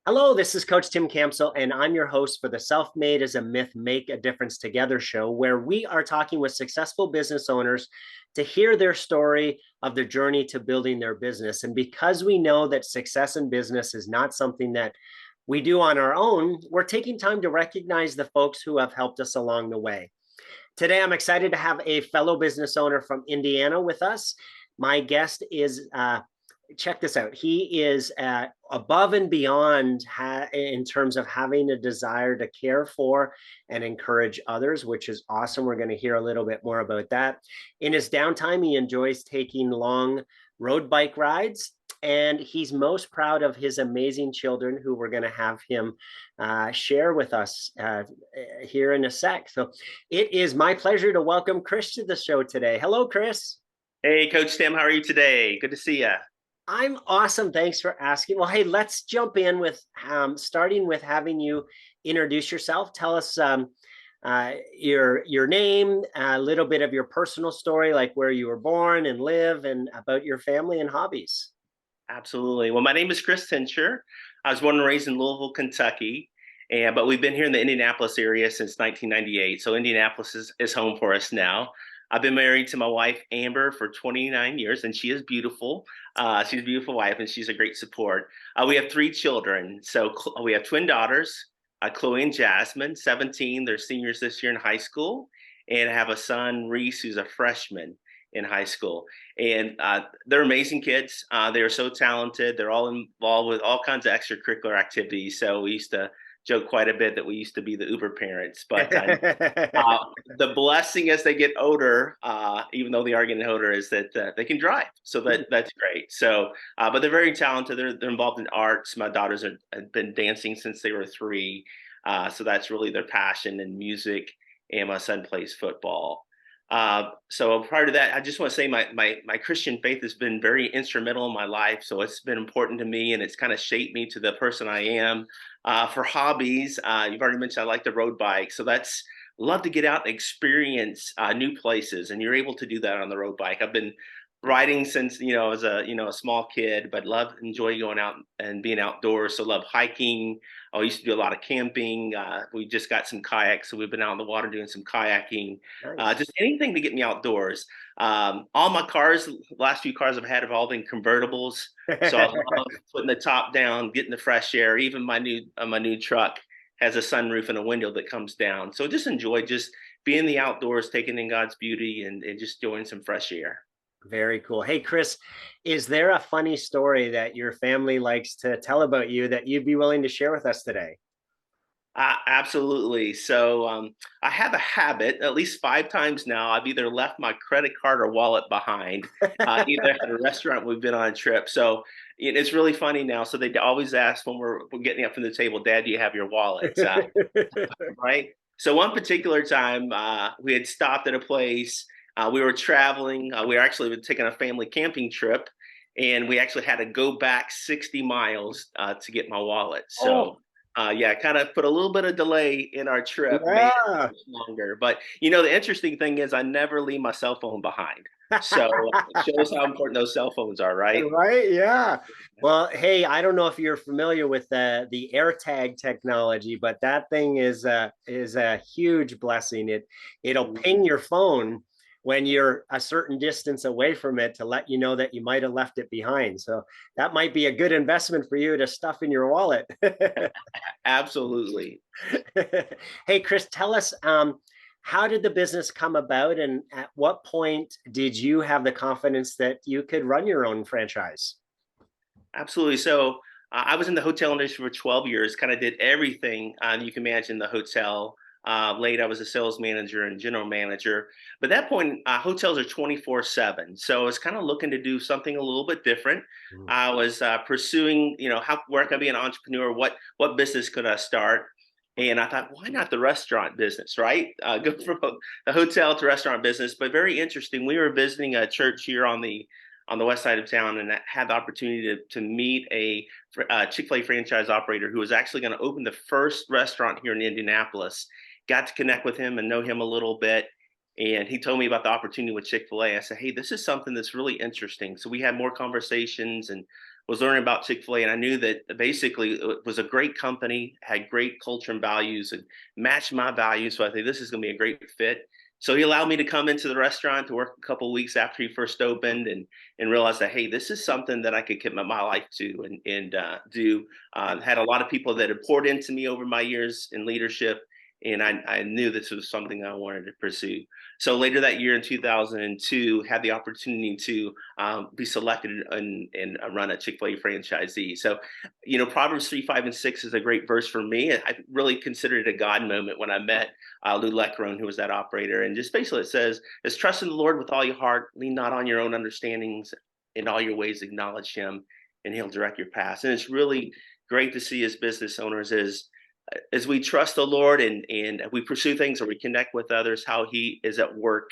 Hello, this is Coach Tim Campbell, and I'm your host for the Self Made as a Myth Make a Difference Together show, where we are talking with successful business owners to hear their story of their journey to building their business. And because we know that success in business is not something that we do on our own, we're taking time to recognize the folks who have helped us along the way. Today, I'm excited to have a fellow business owner from Indiana with us. My guest is check this out. He is above and beyond in terms of having a desire to care for and encourage others, which is awesome. We're going to hear a little bit more about that. In his downtime, he enjoys taking long road bike rides. And he's most proud of his amazing children who we're going to have him share with us here in a sec. So it is my pleasure to welcome Chris to the show today. Hello, Chris. Hey, Coach Tim, how are you today? Good to see you. I'm awesome. Thanks for asking. Well, hey, let's jump in with starting with having you introduce yourself. Tell us your name, a little bit of your personal story, like where you were born and live, and about your family and hobbies. Absolutely. Well, my name is Chris Tincher. I was born and raised in Louisville, Kentucky, but we've been here in the Indianapolis area since 1998. So Indianapolis is home for us now. I've been married to my wife Amber for 29 years, and she is beautiful. She's a beautiful wife, and she's a great support. We have three children. So we have twin daughters, Chloe and Jasmine, 17. They're seniors this year in high school, and I have a son, Reece, who's a freshman in high school. And they're amazing kids. They are so talented. They're all involved with all kinds of extracurricular activities. So we used to joke quite a bit that we used to be the Uber parents. But the blessing as they get older, even though they are getting older, is that they can drive. So that's great. So, but they're very talented. They're involved in arts. My daughters have been dancing since they were 3. So that's really their passion in music. And my son plays football. So prior to that, I just want to say my Christian faith has been very instrumental in my life. So it's been important to me, and it's kind of shaped me to the person I am. For hobbies, you've already mentioned I like the road bike, so that's love to get out and experience new places, and you're able to do that on the road bike. I've been riding since as a small kid, but love enjoy going out and being outdoors. So love hiking. I used to do a lot of camping. We just got some kayaks, so we've been out in the water doing some kayaking. Nice. Just anything to get me outdoors. All my cars, the last few cars I've had have all been convertibles. So I love putting the top down, getting the fresh air. Even my new truck has a sunroof and a window that comes down. So just enjoy just being in the outdoors, taking in God's beauty, and just enjoying some fresh air. Very cool. Hey, Chris, is there a funny story that your family likes to tell about you that you'd be willing to share with us today? Absolutely. So I have a habit, at least 5 times now, I've either left my credit card or wallet behind, either at a restaurant we've been on a trip. So it's really funny now. So they always ask when we're getting up from the table, Dad, do you have your wallet? Right. So one particular time we had stopped at a place. We were traveling. We were actually taking a family camping trip, and we actually had to go back 60 miles to get my wallet. Oh, So yeah, kind of put a little bit of delay in our trip, made it yeah. much longer. But the interesting thing is I never leave my cell phone behind. So it shows how important those cell phones are, right? Right? Yeah. Well, hey, I don't know if you're familiar with the AirTag technology, but that thing is a huge blessing. It'll Mhm. ping your phone when you're a certain distance away from it to let you know that you might have left it behind. So that might be a good investment for you to stuff in your wallet. Absolutely. Hey, Chris, tell us how did the business come about, and at what point did you have the confidence that you could run your own franchise? Absolutely. So I was in the hotel industry for 12 years, kind of did everything you can imagine the hotel. Late, I was a sales manager and general manager. But at that point, hotels are 24/7. So I was kind of looking to do something a little bit different. Mm. I was pursuing, where can I be an entrepreneur? What business could I start? And I thought, why not the restaurant business, right? Go from the hotel to restaurant business. But very interesting. We were visiting a church here on the west side of town, and I had the opportunity to meet a Chick-fil-A franchise operator who was actually going to open the first restaurant here in Indianapolis. Got to connect with him and know him a little bit. And he told me about the opportunity with Chick-fil-A. I said, hey, this is something that's really interesting. So we had more conversations and was learning about Chick-fil-A, and I knew that basically it was a great company, had great culture and values, and matched my values. So I think this is going to be a great fit. So he allowed me to come into the restaurant to work a couple of weeks after he first opened, and realized that, hey, this is something that I could commit my life to and do. Had a lot of people that had poured into me over my years in leadership, and I knew this was something I wanted to pursue. So later that year in 2002, had the opportunity to be selected and run a Chick-fil-A franchisee. So, Proverbs 3, 5, and 6 is a great verse for me. I really considered it a God moment when I met Lou Leckrone, who was that operator. And just basically it says, is trust in the Lord with all your heart, lean not on your own understandings, in all your ways acknowledge him, and he'll direct your paths. And it's really great to see as business owners as we trust the Lord and we pursue things or we connect with others, how he is at work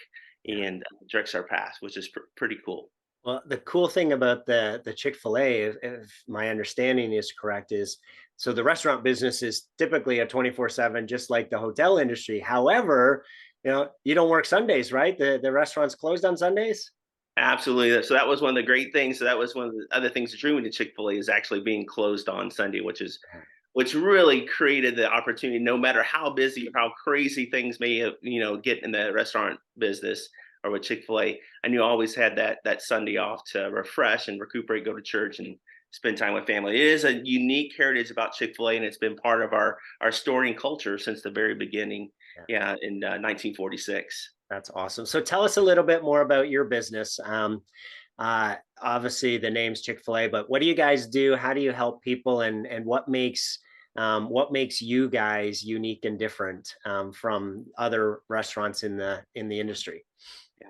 and directs our path, which is pretty cool. Well, the cool thing about the Chick-fil-A, if my understanding is correct, is so the restaurant business is typically a 24/7, just like the hotel industry. However, you don't work Sundays, right? The restaurant's closed on Sundays. Absolutely. So that was one of the great things. So that was one of the other things that drew me to Chick-fil-A is actually being closed on Sunday, which really created the opportunity, no matter how busy or how crazy things may have, get in the restaurant business or with Chick-fil-A, I knew I always had that Sunday off to refresh and recuperate, go to church and spend time with family. It is a unique heritage about Chick-fil-A, and it's been part of our story and culture since the very beginning. Yeah, in 1946. That's awesome. So tell us a little bit more about your business. Obviously, the name's Chick-fil-A, but what do you guys do? How do you help people, and what makes you guys unique and different from other restaurants in the industry? Yeah.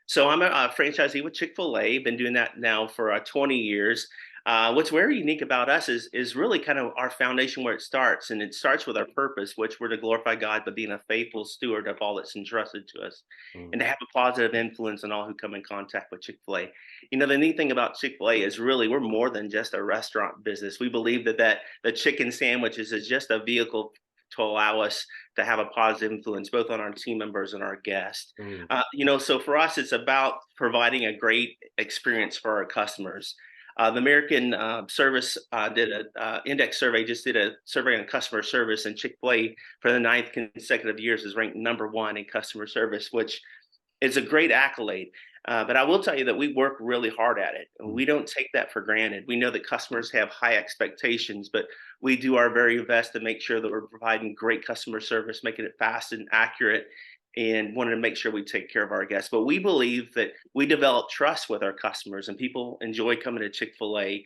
So I'm a franchisee with Chick-fil-A. Been doing that now for 20 years. What's very unique about us is really kind of our foundation where it starts, and it starts with our purpose, which we're to glorify God by being a faithful steward of all that's entrusted to us, Mm. and to have a positive influence on all who come in contact with Chick-fil-A. The neat thing about Chick-fil-A is really we're more than just a restaurant business. We believe that the chicken sandwiches is just a vehicle to allow us to have a positive influence both on our team members and our guests. Mm. So for us, it's about providing a great experience for our customers. The American Service did an index survey, just did a survey on customer service, and Chick-fil-A for the ninth consecutive years is ranked #1 in customer service, which is a great accolade. But I will tell you that we work really hard at it. And we don't take that for granted. We know that customers have high expectations, but we do our very best to make sure that we're providing great customer service, making it fast and accurate, and wanted to make sure we take care of our guests. But we believe that we develop trust with our customers, and people enjoy coming to Chick-fil-A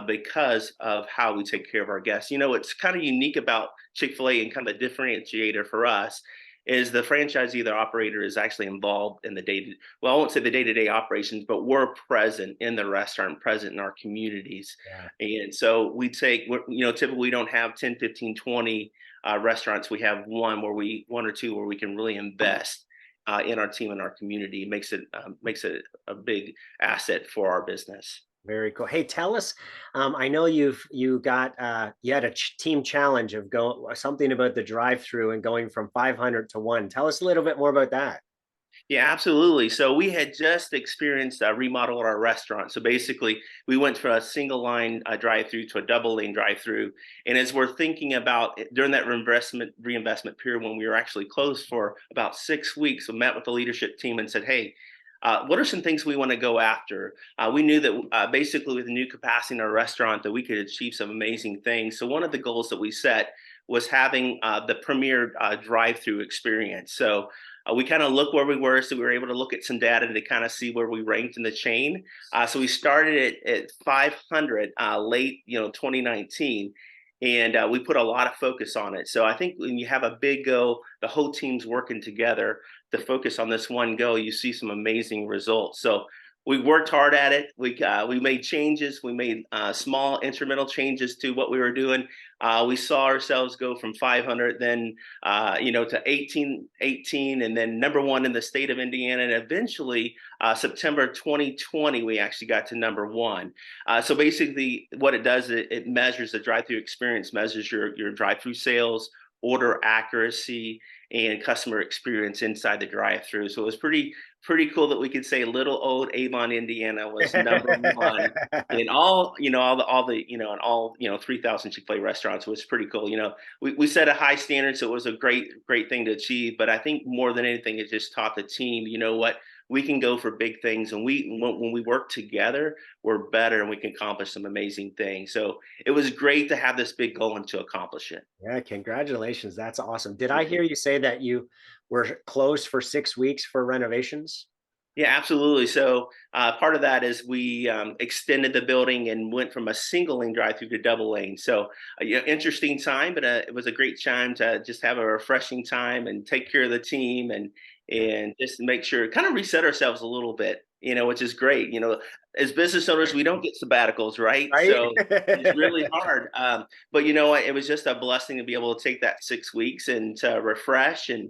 because of how we take care of our guests. What's kind of unique about Chick-fil-A and kind of a differentiator for us is the franchisee, the operator, is actually involved in the well, I won't say the day-to-day operations, but we're present in the restaurant, present in our communities. Yeah. And so typically we don't have 10, 15, 20 restaurants. We have one or two where we can really invest in our team and our community. Makes it a big asset for our business. Very cool. Hey, tell us. I know you had a team challenge of something about the drive-through and going from 500 to 1. Tell us a little bit more about that. Yeah, absolutely. So we had just experienced a remodel at our restaurant. So basically, we went from a single line drive-through to a double lane drive-through. And as we're thinking about during that reinvestment period when we were actually closed for about 6 weeks, we met with the leadership team and said, hey, what are some things we want to go after? We knew that basically with the new capacity in our restaurant that we could achieve some amazing things. So one of the goals that we set was having the premier drive-through experience. So we kind of looked where we were, so we were able to look at some data to kind of see where we ranked in the chain. So we started at 500 late, 2019, and we put a lot of focus on it. So I think when you have a big go, the whole team's working together to focus on this one goal, you see some amazing results. So we worked hard at it. We made changes. We made small incremental changes to what we were doing. We saw ourselves go from 500, then to 18, and then #1 in the state of Indiana, and eventually September 2020 we actually got to #1. So basically, what it does, it measures the drive-through experience, measures your drive-through sales, order accuracy, and customer experience inside the drive-through. So it was pretty pretty cool that we could say little old Avon, Indiana was number one in all, and all, 3,000 Chick-fil-A restaurants was pretty cool. We set a high standard, so it was a great thing to achieve. But I think more than anything, it just taught the team, you know what, we can go for big things, and when we work together, we're better and we can accomplish some amazing things. So it was great to have this big goal and to accomplish it. Yeah, congratulations. That's awesome. Did I hear you say that you were closed for 6 weeks for renovations? Yeah, absolutely. So part of that is we extended the building and went from a single lane drive through to double lane. So yeah, interesting time, but it was a great time to just have a refreshing time and take care of the team Yeah. and just make sure, kind of reset ourselves a little bit, which is great. As business owners, we don't get sabbaticals, right? Right? So it's really hard. But you know what? It was just a blessing to be able to take that 6 weeks and to refresh and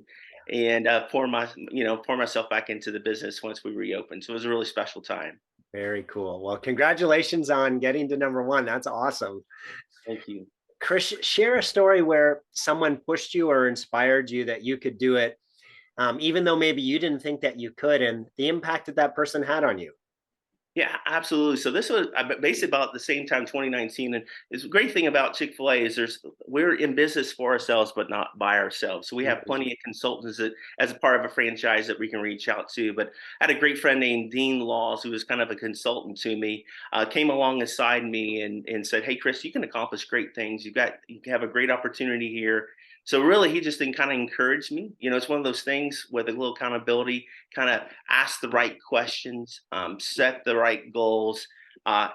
pour myself back into the business once we reopened. So it was a really special time. Very cool. Well, congratulations on getting to number one. That's awesome. Thank you. Chris, share a story where someone pushed you or inspired you that you could do it, even though maybe you didn't think that you could, and the impact that that person had on you. Yeah, absolutely. So this was basically about the same time, 2019. And it's a great thing about Chick-fil-A is we're in business for ourselves, but not by ourselves. So we have Mhm. plenty of consultants that, as a part of a franchise, that we can reach out to. But I had a great friend named Dean Laws, who was kind of a consultant to me, came alongside me and said, "Hey, Chris, you can accomplish great things. You have a great opportunity here." So really, he just kind of encouraged me. It's one of those things with a little accountability, kind of ask the right questions, set the right goals.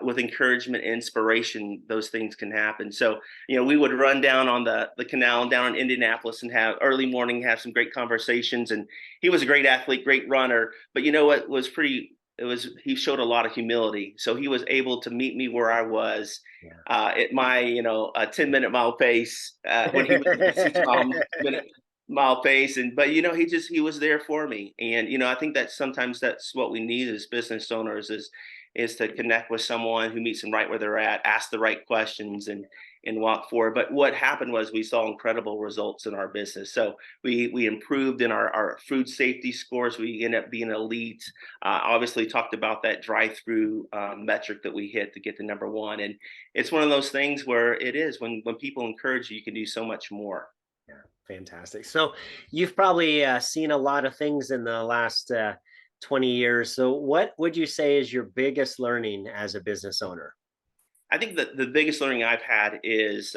With encouragement, inspiration, those things can happen. So, we would run down on the canal down in Indianapolis and have early morning, have some great conversations. And he was a great athlete, great runner. But you know what was he showed a lot of humility. So he was able to meet me where I was Yeah. at my, 10-minute mile pace when he was at a 6 mile mile pace. But he was there for me. And I think that sometimes that's what we need as business owners is to connect with someone who meets them right where they're at, ask the right questions and walk forward. But what happened was we saw incredible results in our business. So we improved in our food safety scores. We ended up being elite. Obviously talked about that drive-through metric that we hit to get to number one. And it's one of those things where it is when people encourage you, you can do so much more. Yeah, fantastic. So you've probably seen a lot of things in the last 20 years. So what would you say is your biggest learning as a business owner? I think that the biggest learning I've had is,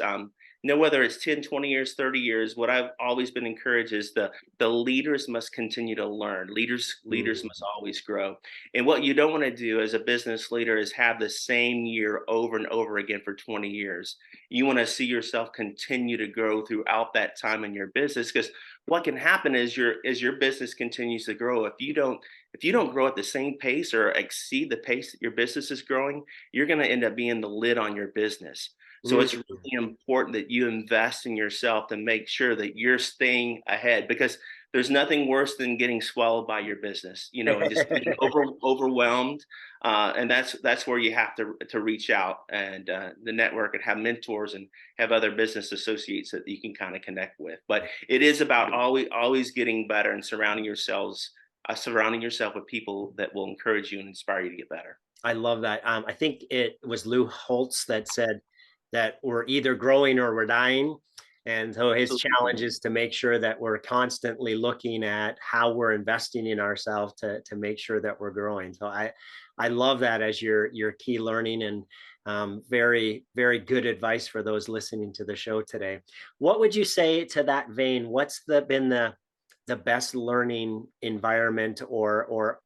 whether it's 10, 20 years, 30 years, what I've always been encouraged is the leaders must continue to learn. Leaders Mhm. must always grow. And what you don't want to do as a business leader is have the same year over and over again for 20 years. You want to see yourself continue to grow throughout that time in your business, because what can happen is your business continues to grow. If you don't grow at the same pace or exceed the pace that your business is growing, you're going to end up being the lid on your business. So it's really Mhm. important that you invest in yourself to make sure that you're staying ahead, because there's nothing worse than getting swallowed by your business, and just being overwhelmed. And that's where you have to reach out and the network and have mentors and have other business associates that you can kind of connect with. But it is about always getting better and surrounding yourself with people that will encourage you and inspire you to get better. I love that. I think it was Lou Holtz that said that we're either growing or we're dying. And so his challenge Absolutely. is to make sure that we're constantly looking at how we're investing in ourselves to make sure that we're growing. So I love that as your key learning, and very, very good advice for those listening to the show today. What would you say to that vein? What's been the best learning environment or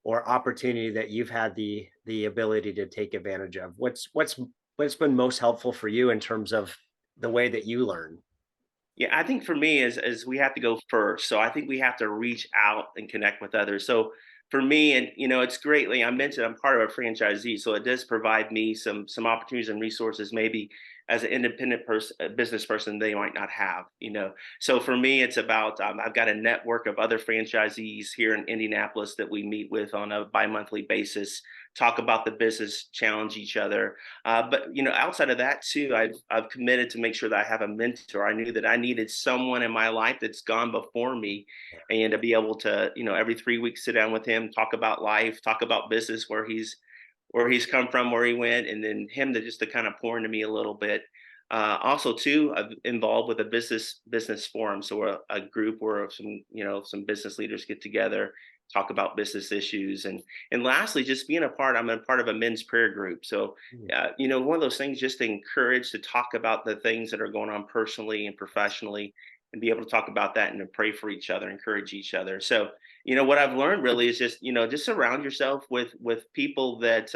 opportunity that you've had the ability to take advantage of? What's been most helpful for you in terms of the way that you learn? Yeah, I think for me is we have to go first. So I think we have to reach out and connect with others. So for me, and it's greatly, I mentioned I'm part of a franchisee, so it does provide me some opportunities and resources maybe as an independent person, a business person, they might not have. So for me, it's about I've got a network of other franchisees here in Indianapolis that we meet with on a bi-monthly basis talk about the business, challenge each other. But outside of that too, I've committed to make sure that I have a mentor. I knew that I needed someone in my life that's gone before me, and to be able to, every 3 weeks sit down with him, talk about life, talk about business, where he's come from, where he went, and then him to kind of pour into me a little bit. Also, too, I'm involved with a business forum, so we're a group where some business leaders get together, talk about business issues, and lastly, just being a part. I'm a part of a men's prayer group, so Mm. one of those things, just to encourage to talk about the things that are going on personally and professionally, and be able to talk about that and to pray for each other, encourage each other. So what I've learned really is just surround yourself with people that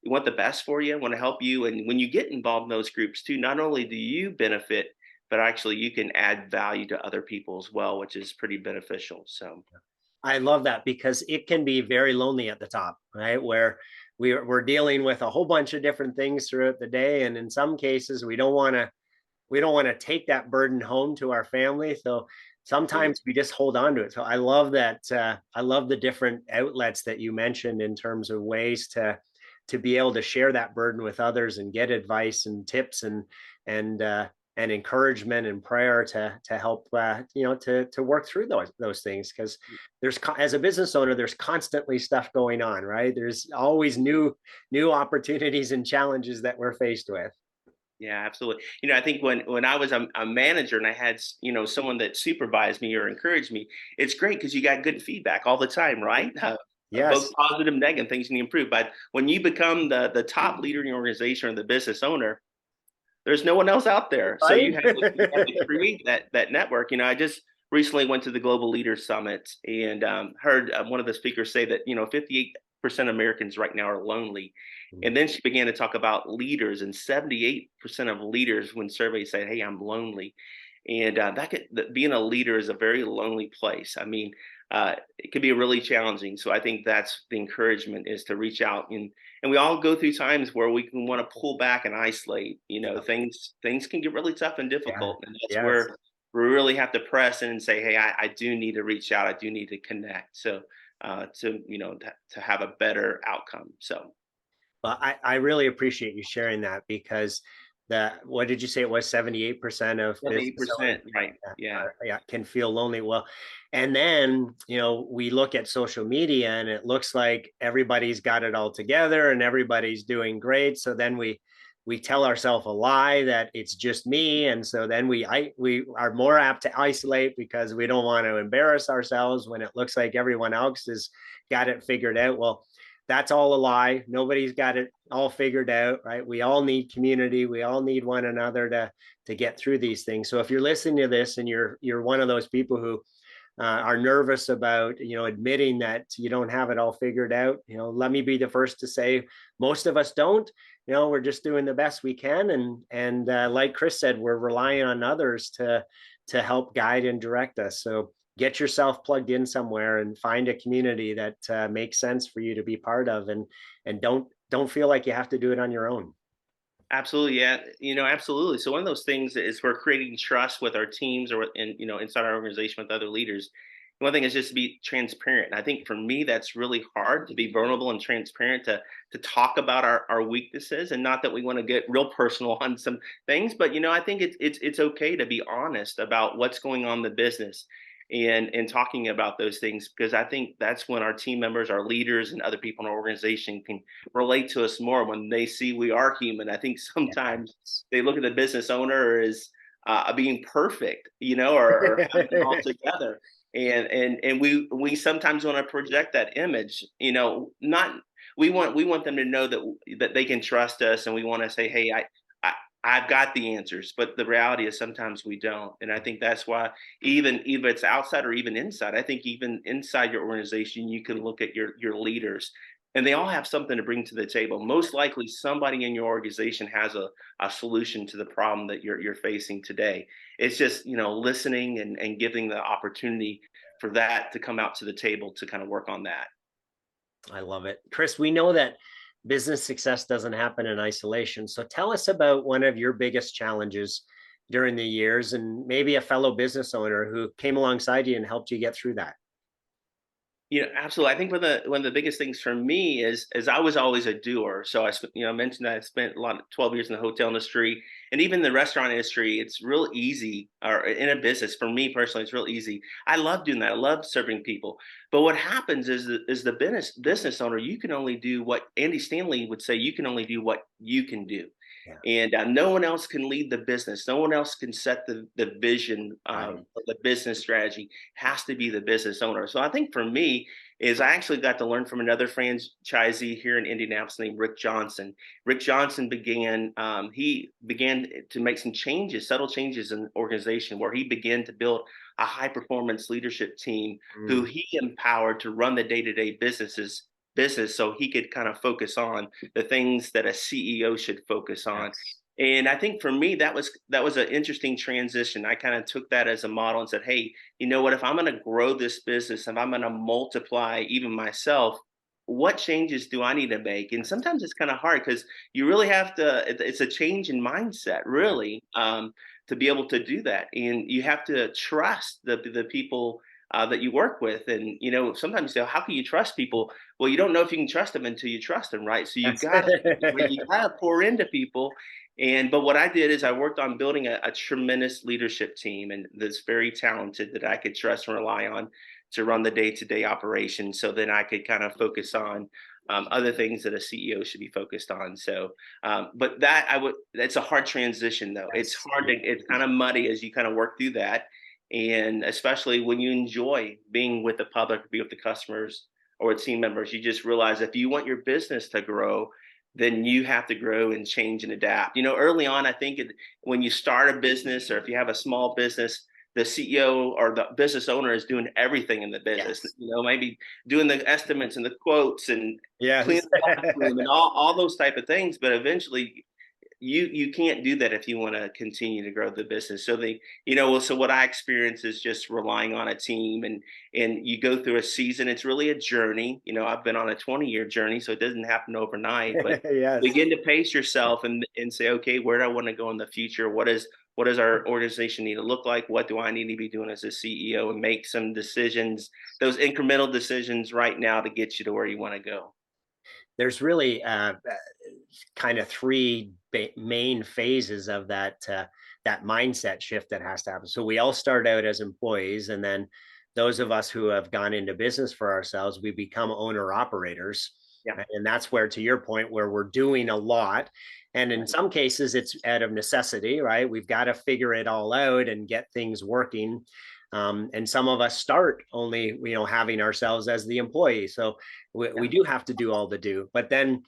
want the best for you, want to help you, and when you get involved in those groups too, not only do you benefit, but actually you can add value to other people as well, which is pretty beneficial. So I love that because it can be very lonely at the top, right? Where we're dealing with a whole bunch of different things throughout the day. And in some cases, we don't want to take that burden home to our family. So sometimes we just hold on to it. So I love that. I love the different outlets that you mentioned in terms of ways to be able to share that burden with others and get advice and tips and and encouragement and prayer to help to work through those things, because as a business owner there's constantly stuff going on, right? There's always new opportunities and challenges that we're faced with. yeah, absolutely. I think when I was a manager and I had someone that supervised me or encouraged me, it's great because you got good feedback all the time, right? Both Yes. positive and negative things you need to improve. But when you become the top leader in your organization or the business owner, there's no one else out there. So Right. you have to create that network. I just recently went to the Global Leaders Summit and heard one of the speakers say that 58% of Americans right now are lonely. And then she began to talk about leaders, and 78% of leaders, when surveyed, say, "Hey, I'm lonely." And being a leader is a very lonely place. I mean, it can be really challenging. So I think that's the encouragement, is to reach out, and we all go through times where we can want to pull back and isolate. Yeah. Things can get really tough and Yeah. difficult, and that's Yes. where we really have to press in and say, "Hey, I do need to reach out. I do need to connect." So to have a better outcome. So Well, I really appreciate you sharing that, because what did you say it was, 78% of business owners 78%, right? Yeah. yeah, can feel lonely. Well, and then, we look at social media and it looks like everybody's got it all together and everybody's doing great. So then we tell ourselves a lie that it's just me. And so then we are more apt to isolate because we don't want to embarrass ourselves when it looks like everyone else has got it figured out. Well, that's all a lie. Nobody's got it all figured out, right? We all need community. We all need one another to get through these things. So if you're listening to this and you're one of those people who are nervous about admitting that you don't have it all figured out, let me be the first to say most of us don't. We're just doing the best we can, and like Chris said, we're relying on others to help guide and direct us. So get yourself plugged in somewhere and find a community that makes sense for you to be part of, and don't feel like you have to do it on your own. Absolutely, yeah, absolutely. So one of those things is we're creating trust with our teams or inside our organization with other leaders. One thing is just to be transparent. And I think for me, that's really hard, to be vulnerable and transparent, to talk about our weaknesses, and not that we want to get real personal on some things, but I think it's okay to be honest about what's going on in the business, and talking about those things, because I think that's when our team members, our leaders, and other people in our organization can relate to us more when they see we are human. I think sometimes Yes. they look at the business owner as being perfect, or having it all together, and we sometimes want to project that image. Not we want them to know that they can trust us, and we want to say, "Hey, I I've got the answers," but the reality is sometimes we don't, and I think that's why, even it's outside or even inside, I think even inside your organization, you can look at your leaders, and they all have something to bring to the table. Most likely, somebody in your organization has a solution to the problem that you're facing today. It's just listening and giving the opportunity for that to come out to the table to kind of work on that. I love it. Chris, we know that business success doesn't happen in isolation. So tell us about one of your biggest challenges during the years, and maybe a fellow business owner who came alongside you and helped you get through that. Absolutely. I think one of the biggest things for me is I was always a doer. So I mentioned that I spent a lot of 12 years in the hotel industry and even the restaurant industry. It's real easy, or in a business for me personally, it's real easy. I love doing that. I love serving people. But what happens is the business owner, you can only do what Andy Stanley would say. You can only do what you can do. Yeah. And no one else can lead the business. No one else can set the vision Right. of the business strategy. Has to be the business owner. So I think for me is I actually got to learn from another franchisee here in Indianapolis named Rick Johnson. Rick Johnson he began to make some changes, subtle changes in the organization, where he began to build a high performance leadership team who Mm, he empowered to run the day to day business so he could kind of focus on the things that a CEO should focus on. yes. And I think for me that was an interesting transition. I kind of took that as a model and said, "Hey, you know what? If I'm going to grow this business, if I'm going to multiply even myself, what changes do I need to make?" And sometimes it's kind of hard because you really have to. It's a change in mindset, Yeah. really, to be able to do that, and you have to trust the people that you work with. And sometimes you say, "How can you trust people?" Well, you don't know if you can trust them until you trust them, right? So Yes. you gotta pour into people. But what I did is I worked on building a tremendous leadership team and that's very talented that I could trust and rely on to run the day-to-day operation. So then I could kind of focus on other things that a CEO should be focused on. So, but that's a hard transition though. It's Yes. hard it's kind of muddy as you kind of work through that. And especially when you enjoy being with the public, be with the customers or with team members, you just realize if you want your business to grow, then you have to grow and change and adapt. Early on, I think when you start a business or if you have a small business, the CEO or the business owner is doing everything in the business. Yes. Maybe doing the estimates and the quotes and Yes. cleaning the bathroom and all those type of things. But eventually, you can't do that if you want to continue to grow the business. So what I experience is just relying on a team, and you go through a season. It's really a journey. I've been on a 20-year journey, so it doesn't happen overnight, but Yes. begin to pace yourself and say, okay, where do I want to go in the future? What does our organization need to look like? What do I need to be doing as a CEO, and make some decisions, those incremental decisions right now to get you to where you want to go. There's really kind of three main phases of that mindset shift that has to happen. So we all start out as employees, and then those of us who have gone into business for ourselves, we become owner operators. Yeah. And that's where, to your point, where we're doing a lot. And in Right. some cases, it's out of necessity, right? We've got to figure it all out and get things working. And some of us start only, having ourselves as the employee. So we Yeah. do have to do all the do, but then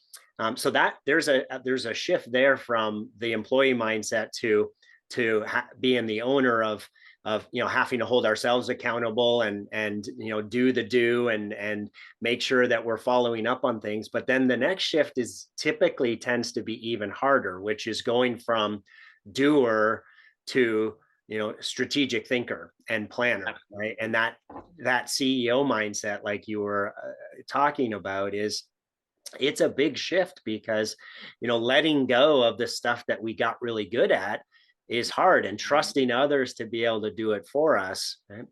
so that there's a shift there from the employee mindset to being the owner of having to hold ourselves accountable and do the do and make sure that we're following up on things. But then the next shift is typically tends to be even harder, which is going from doer to strategic thinker and planner, right? And that CEO mindset, like you were talking about, it's a big shift because letting go of the stuff that we got really good at is hard, and trusting others to be able to do it for us, right?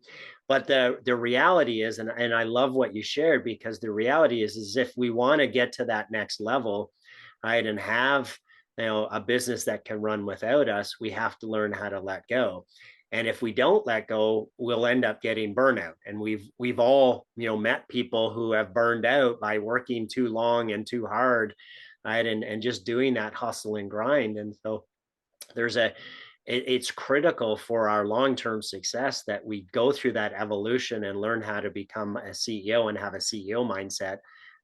But the reality is, and I love what you shared, because the reality is if we want to get to that next level, right, and have a business that can run without us, we have to learn how to let go. And if we don't let go, we'll end up getting burnout. And we've all met people who have burned out by working too long and too hard, right, and just doing that hustle and grind. And so there's it's critical for our long-term success that we go through that evolution and learn how to become a CEO and have a CEO mindset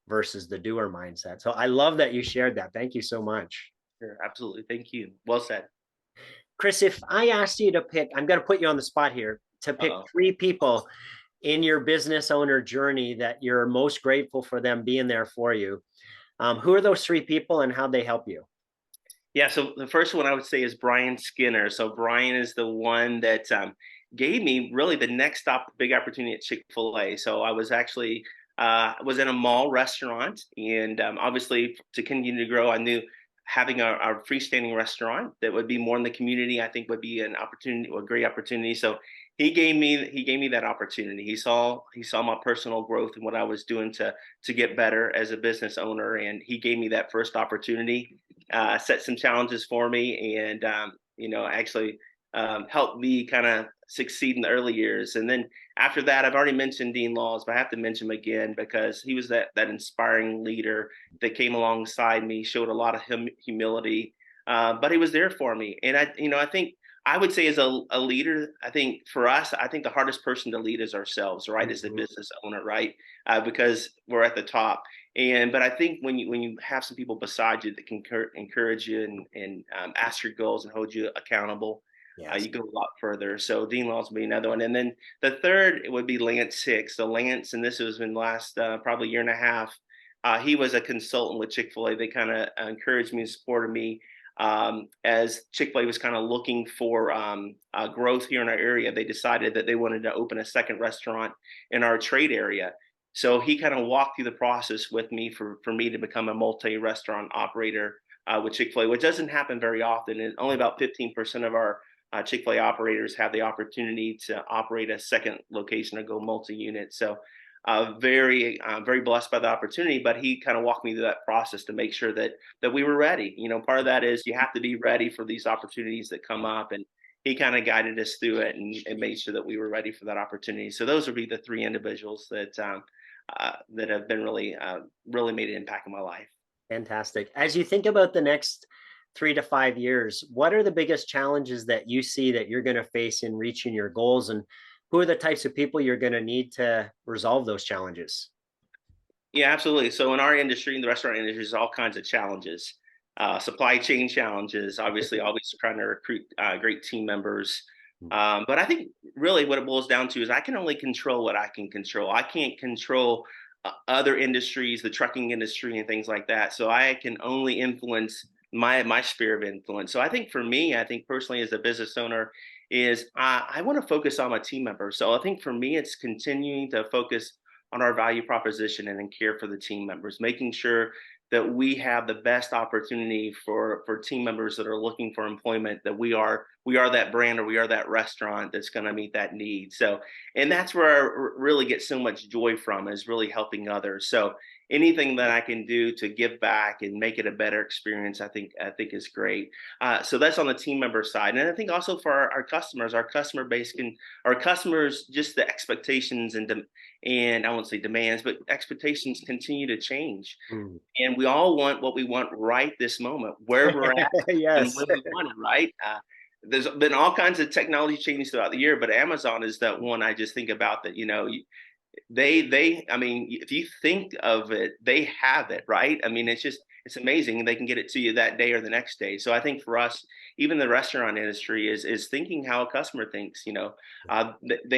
versus the doer mindset. So I love that you shared that. Thank you so much. Sure, absolutely. Thank you. Well said. Chris, if I asked you to pick, I'm going to put you on the spot here, to pick Uh-oh. three people in your business owner journey that you're most grateful for them being there for you. Who are those three people and how they help you? Yeah, so the first one I would say is Brian Skinner. So Brian is the one that gave me really the next big opportunity at Chick-fil-A. So I was actually was in a mall restaurant, and obviously to continue to grow, I knew having a freestanding restaurant that would be more in the community, I think would be an opportunity, a great opportunity. So he gave me that opportunity. He saw my personal growth and what I was doing to get better as a business owner, and he gave me that first opportunity, set some challenges for me, and actually helped me kind of succeed in the early years. And then after that, I've already mentioned Dean Laws, but I have to mention him again because he was that inspiring leader that came alongside me, showed a lot of humility, but he was there for me. And I think I would say as a leader, I think for us, I think the hardest person to lead is ourselves, right? As the Mhm. business owner, right? Because we're at the top. But I think when you have some people beside you that can encourage you and ask your goals and hold you accountable, Yes. you go a lot further. So Dean Laws would be another one, and then the third it would be Lance Hicks. So Lance, and this was in the last probably year and a half. He was a consultant with Chick-fil-A. They kind of encouraged me and supported me as Chick-fil-A was kind of looking for growth here in our area. They decided that they wanted to open a second restaurant in our trade area. So he kind of walked through the process with me for me to become a multi-restaurant operator with Chick-fil-A, which doesn't happen very often. And only about 15% of our Chick-fil-A operators have the opportunity to operate a second location or go multi-unit. So very blessed by the opportunity, but he kind of walked me through that process to make sure that we were ready. Part of that is you have to be ready for these opportunities that come up, and he kind of guided us through it and made sure that we were ready for that opportunity. So those would be the three individuals that have been really made an impact in my life. Fantastic. As you think about the next 3 to 5 years, what are the biggest challenges that you see that you're going to face in reaching your goals? And who are the types of people you're going to need to resolve those challenges? Yeah, absolutely. So in our industry, in the restaurant industry, there's all kinds of challenges. Supply chain challenges, obviously, always trying to recruit great team members. But I think really what it boils down to is I can only control what I can control. I can't control other industries, the trucking industry, and things like that. So I can only influence my sphere of influence. So I think for me, I think personally as a business owner, is I want to focus on my team members. So I think for me, it's continuing to focus on our value proposition and then care for the team members, making sure that we have the best opportunity for team members that are looking for employment, that we are that brand or we are that restaurant that's going to meet that need. So, and that's where I really get so much joy from, is really helping others. So anything that I can do to give back and make it a better experience, I think is great. So that's on the team member side, and I think also for our customers, our customer base our customers, just the expectations and I won't say demands, but expectations continue to change. Mm. And we all want what we want right this moment, where we're at and Yes. when we want it, right? There's been all kinds of technology changes throughout the year, but Amazon is that one I just think about that, I mean, if you think of it, they have it, right? I mean, it's amazing. They can get it to you that day or the next day. So I think for us, even the restaurant industry is thinking how a customer thinks. They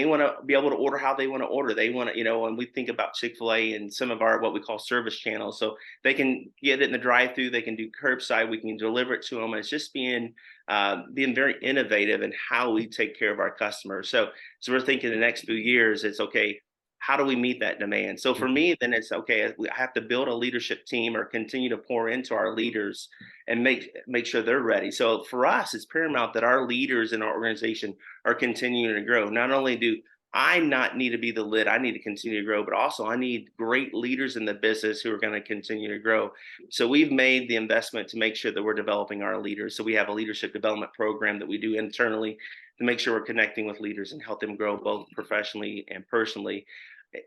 want to be able to order how they want to order. They want to, when we think about Chick-fil-A and some of our what we call service channels, so they can get it in the drive-through, they can do curbside, we can deliver it to them. It's just being very innovative in how we take care of our customers. So we're thinking the next few years, it's okay, how do we meet that demand? So for me, then it's okay. I have to build a leadership team or continue to pour into our leaders and make sure they're ready. So for us, it's paramount that our leaders in our organization are continuing to grow. Not only do I not need to be the lid, I need to continue to grow, but also I need great leaders in the business who are going to continue to grow. So we've made the investment to make sure that we're developing our leaders. So we have a leadership development program that we do internally to make sure we're connecting with leaders and help them grow both professionally and personally,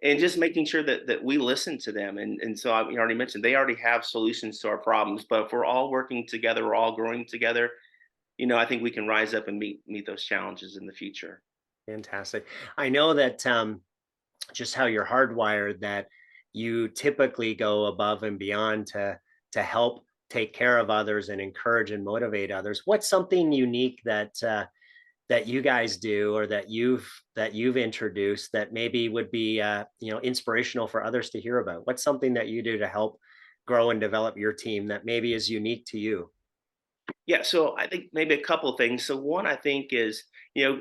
and just making sure that we listen to them. And so you already mentioned they already have solutions to our problems, but if we're all working together, we're all growing together, I think we can rise up and meet those challenges in the future. Fantastic. I know that just how you're hardwired, that you typically go above and beyond to help take care of others and encourage and motivate others. What's something unique that you guys do, or that you've introduced, that maybe would be inspirational for others to hear about? What's something that you do to help grow and develop your team that maybe is unique to you? Yeah, so I think maybe a couple of things. So one, I think is,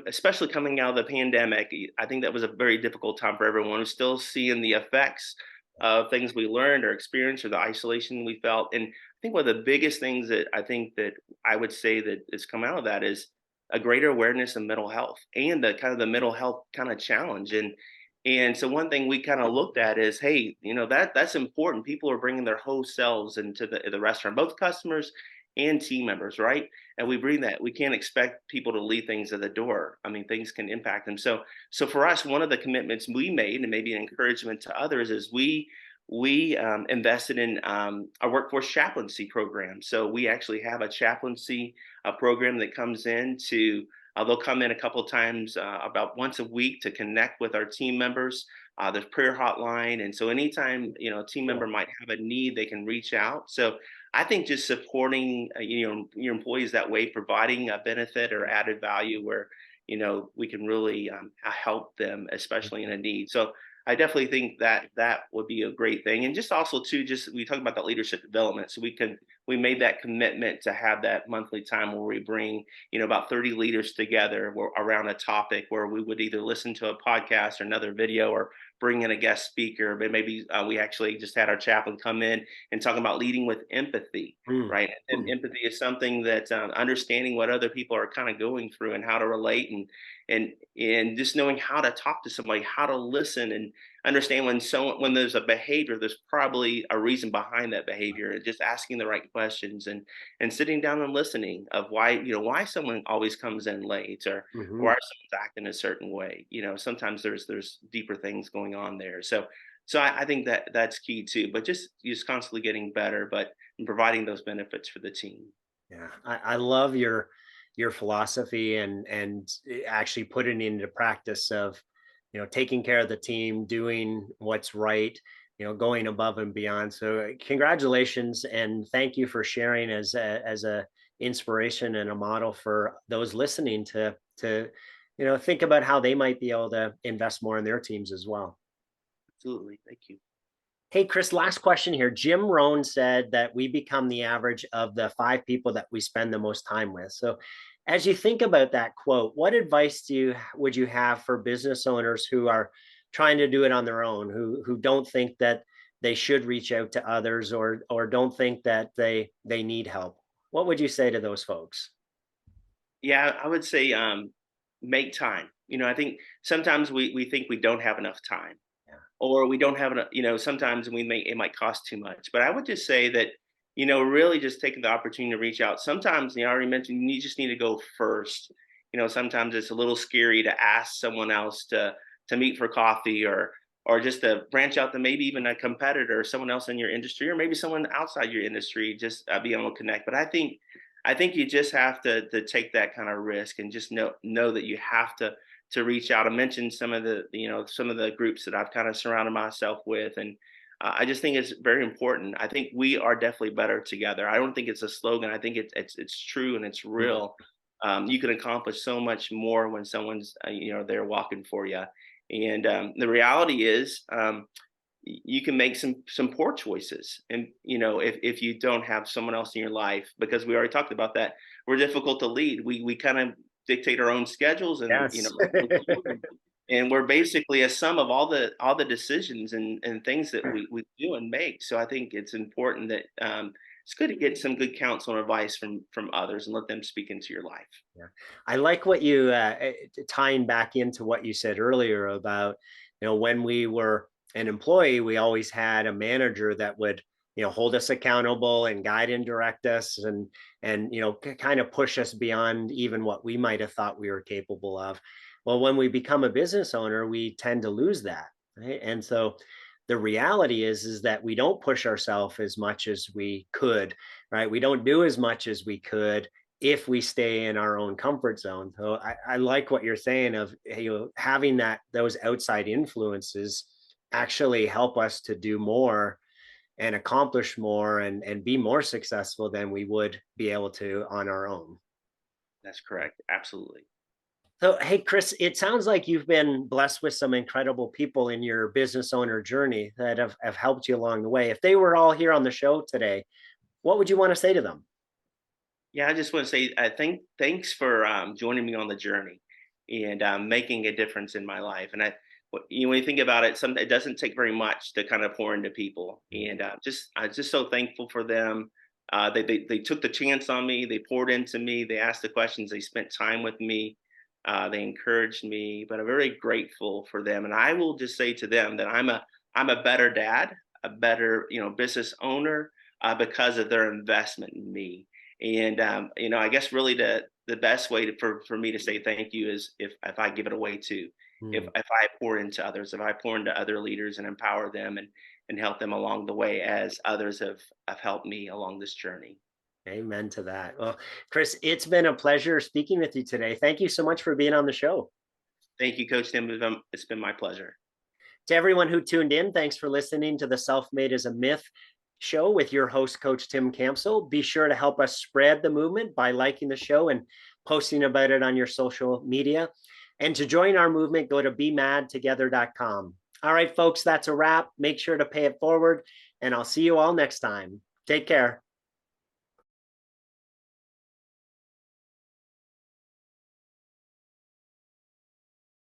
especially coming out of the pandemic, I think that was a very difficult time for everyone who's still seeing the effects of things we learned or experienced or the isolation we felt. And I think one of the biggest things that I think that I would say that has come out of that is a greater awareness of mental health and the kind of the mental health kind of challenge. And so one thing we kind of looked at is, hey, that's important. People are bringing their whole selves into the restaurant, both customers and team members, right? And we bring that. We can't expect people to leave things at the door. I mean, things can impact them. So for us, one of the commitments we made, and maybe an encouragement to others, is we invested in a workforce chaplaincy program. So we actually have a chaplaincy program that comes in to they'll come in a couple of times, about once a week, to connect with our team members. There's prayer hotline, and so anytime a team member Cool. might have a need, they can reach out. So I think just supporting your employees that way, providing a benefit or added value where we can really help them, especially in a need. So I definitely think that that would be a great thing. And just also too, just we talk about that leadership development. So we made that commitment to have that monthly time where we bring, about 30 leaders together around a topic where we would either listen to a podcast or another video or bring in a guest speaker. But maybe we actually just had our chaplain come in and talk about leading with empathy, Mm, right? And mm. empathy is something that understanding what other people are kind of going through and how to relate and just knowing how to talk to somebody, how to listen and understand when there's a behavior, there's probably a reason behind that behavior, and just asking the right questions and sitting down and listening of why someone always comes in late or Mhm. why someone's acting a certain way. Sometimes there's deeper things going on there. So I think that that's key too. But just constantly getting better, but providing those benefits for the team. Yeah, I love your philosophy and actually putting it into practice of, taking care of the team, doing what's right, going above and beyond. So congratulations and thank you for sharing as a inspiration and a model for those listening to think about how they might be able to invest more in their teams as well. Absolutely. Thank you. Hey, Chris, last question here. Jim Rohn said that we become the average of the 5 people that we spend the most time with. So, as you think about that quote, what advice would you have for business owners who are trying to do it on their own, who don't think that they should reach out to others or don't think that they need help? What would you say to those folks? Yeah, I would say make time. I think sometimes we think we don't have enough time Yeah. or we don't have enough, sometimes it might cost too much. But I would just say that, really just taking the opportunity to reach out. Sometimes, I already mentioned you just need to go first. Sometimes it's a little scary to ask someone else to meet for coffee or just to branch out to maybe even a competitor, someone else in your industry, or maybe someone outside your industry, just be able to connect. But I think you just have to take that kind of risk and just know that you have to reach out. I mentioned some of the groups that I've kind of surrounded myself with, and I just think it's very important. I think we are definitely better together. I don't think it's a slogan. I think it's true and it's Mm. real. You can accomplish so much more when someone's there walking for you. And the reality is, you can make some poor choices, and if you don't have someone else in your life, because we already talked about that, we're difficult to lead. We kind of dictate our own schedules, and Yes. and we're basically a sum of all the decisions and things that we do and make. So I think it's important that it's good to get some good counsel and advice from others and let them speak into your life. Yeah. I like what you tying back into what you said earlier about, when we were an employee, we always had a manager that would, hold us accountable and guide and direct us and kind of push us beyond even what we might have thought we were capable of. Well, when we become a business owner, we tend to lose that, right? And so the reality is that we don't push ourselves as much as we could, right? We don't do as much as we could if we stay in our own comfort zone. So I like what you're saying of, having those outside influences actually help us to do more and accomplish more and be more successful than we would be able to on our own. That's correct. Absolutely. So, hey, Chris, it sounds like you've been blessed with some incredible people in your business owner journey that have helped you along the way. If they were all here on the show today, what would you want to say to them? Yeah, I just want to say thanks for joining me on the journey and making a difference in my life. And when you think about it, it doesn't take very much to kind of pour into people. And I'm just so thankful for them. They took the chance on me. They poured into me. They asked the questions. They spent time with me. They encouraged me. But I'm very grateful for them. And I will just say to them that I'm a better dad, a better business owner because of their investment in me. And I guess really the best way for me to say thank you is if I give it away too. If Hmm. if I pour into others, if I pour into other leaders and empower them and help them along the way as others have helped me along this journey. Amen to that. Well, Chris, it's been a pleasure speaking with you today. Thank you so much for being on the show. Thank you, Coach Tim. It's been my pleasure. To everyone who tuned in, thanks for listening to the Self Made is a Myth show with your host, Coach Tim Campbell. Be sure to help us spread the movement by liking the show and posting about it on your social media. And to join our movement, go to bemadtogether.com. All right, folks, that's a wrap. Make sure to pay it forward, and I'll see you all next time. Take care.